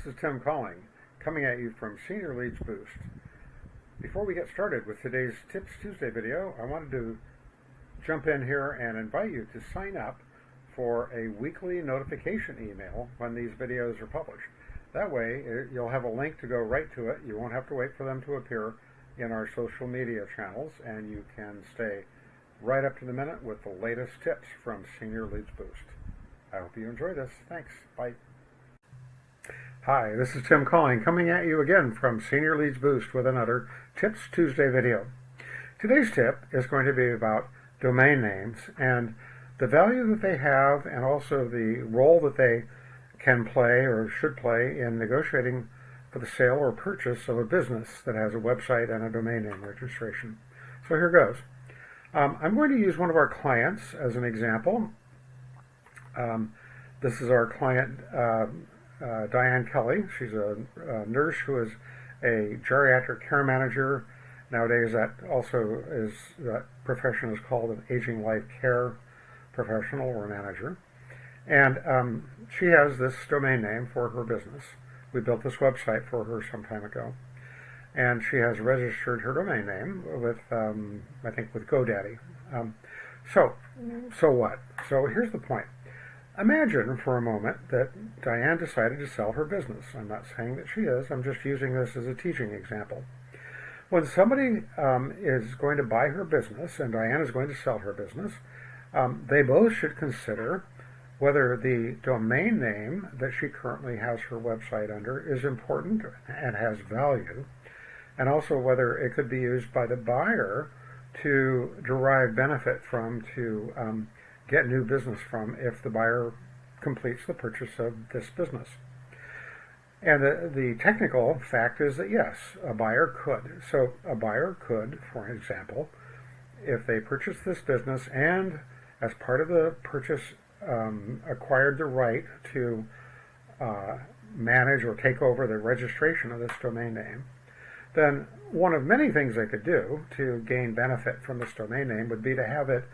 This is Tim calling, coming at you from Senior Leads Boost. Before we get started with today's Tips Tuesday video, I wanted to jump in here and invite you to sign up for a weekly notification email when these videos are published. That way, you'll have a link to go right to it. You won't have to wait for them to appear in our social media channels, and you can stay right up to the minute with the latest tips from Senior Leads Boost. I hope you enjoy this. Thanks. Bye. Hi, this is Tim calling, coming at you again from Senior Leads Boost with another Tips Tuesday video. Today's tip is going to be about domain names and the value that they have, and also the role that they can play or should play in negotiating for the sale or purchase of a business that has a website and a domain name registration. So here goes. I'm going to use one of our clients as an example. This is our client, Diane Kelly. She's a nurse who is a geriatric care manager. Nowadays, that profession is called an aging life care professional or manager. And she has this domain name for her business. We built this website for her some time ago. And she has registered her domain name with, I think, with GoDaddy. So what? So here's the point. Imagine for a moment that Diane decided to sell her business. I'm not saying that she is. I'm just using this as a teaching example. When somebody is going to buy her business and Diane is going to sell her business, they both should consider whether the domain name that she currently has her website under is important and has value, and also whether it could be used by the buyer to derive benefit from, to get new business from, if the buyer completes the purchase of this business. And the technical fact is that yes, a buyer could. So a buyer could, for example, if they purchase this business and as part of the purchase acquired the right to manage or take over the registration of this domain name, then one of many things they could do to gain benefit from this domain name would be to have it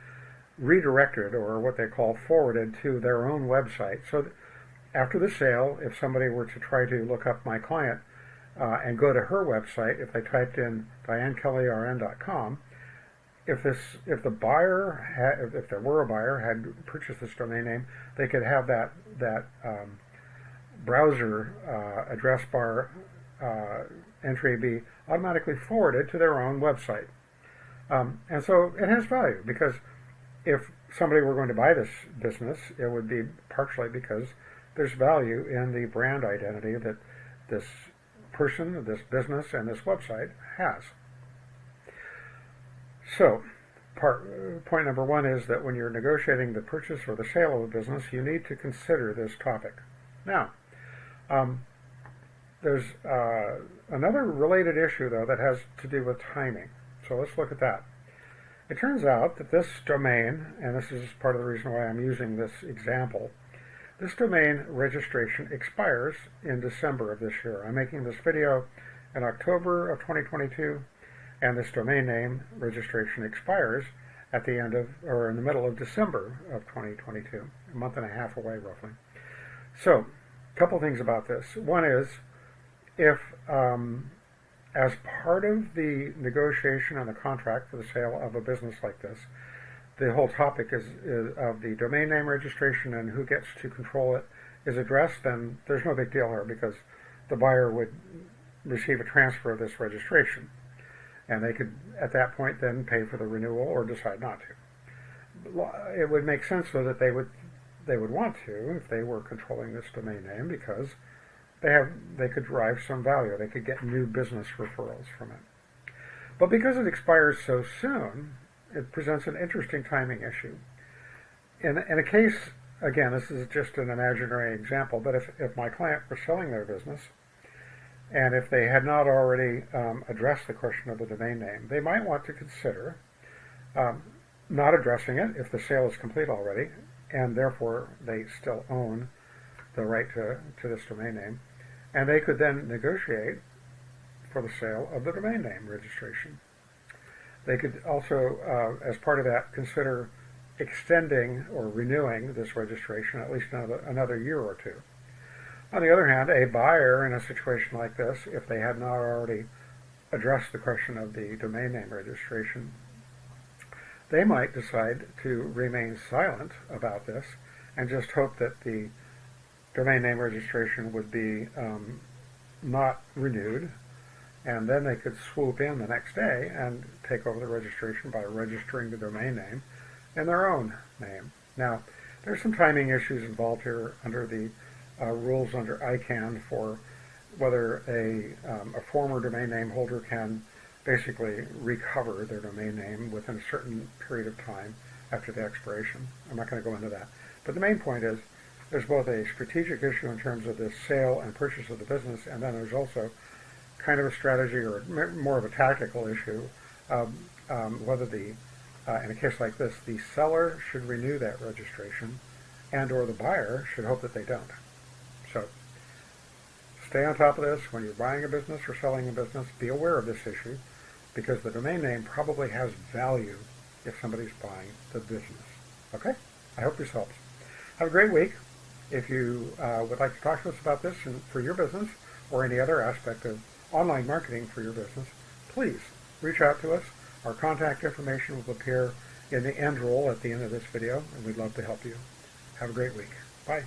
redirected, or what they call forwarded, to their own website. So after the sale, if somebody were to try to look up my client and go to her website, if they typed in DianeKellyRN.com, if there were a buyer had purchased this domain name, they could have that browser address bar entry be automatically forwarded to their own website. And so it has value, because if somebody were going to buy this business, it would be partially because there's value in the brand identity that this person, this business, and this website has. So, point number one is that when you're negotiating the purchase or the sale of a business, you need to consider this topic. Now, there's another related issue, though, that has to do with timing. So let's look at that. It turns out that this domain, and this is part of the reason why I'm using this example, this domain registration expires in December of this year. I'm making this video in October of 2022, and this domain name registration expires at the end of, or in the middle of December of 2022, a month and a half away roughly. So, a couple things about this. One is, if as part of the negotiation and the contract for the sale of a business like this, the whole topic is of the domain name registration and who gets to control it is addressed, then there's no big deal here, because the buyer would receive a transfer of this registration, and they could at that point then pay for the renewal or decide not to. It would make sense, though, that they would want to, if they were controlling this domain name, because they could derive some value. They could get new business referrals from it. But because it expires so soon, it presents an interesting timing issue. In a case, again, this is just an imaginary example, but if my client were selling their business, and if they had not already addressed the question of the domain name, they might want to consider not addressing it if the sale is complete already, and therefore they still own the right to this domain name, and they could then negotiate for the sale of the domain name registration. They could also, as part of that, consider extending or renewing this registration at least another year or two. On the other hand, a buyer in a situation like this, if they had not already addressed the question of the domain name registration, they might decide to remain silent about this and just hope that the domain name registration would be not renewed, and then they could swoop in the next day and take over the registration by registering the domain name in their own name. Now, there's some timing issues involved here under the rules under ICANN for whether a former domain name holder can basically recover their domain name within a certain period of time after the expiration. I'm not going to go into that. But the main point is there's both a strategic issue in terms of the sale and purchase of the business, and then there's also kind of a strategy or more of a tactical issue of whether in a case like this, the seller should renew that registration and or the buyer should hope that they don't. So stay on top of this. When you're buying a business or selling a business, be aware of this issue because the domain name probably has value if somebody's buying the business. Okay? I hope this helps. Have a great week. If you would like to talk to us about this for your business or any other aspect of online marketing for your business, please reach out to us. Our contact information will appear in the end roll at the end of this video, and we'd love to help you. Have a great week. Bye.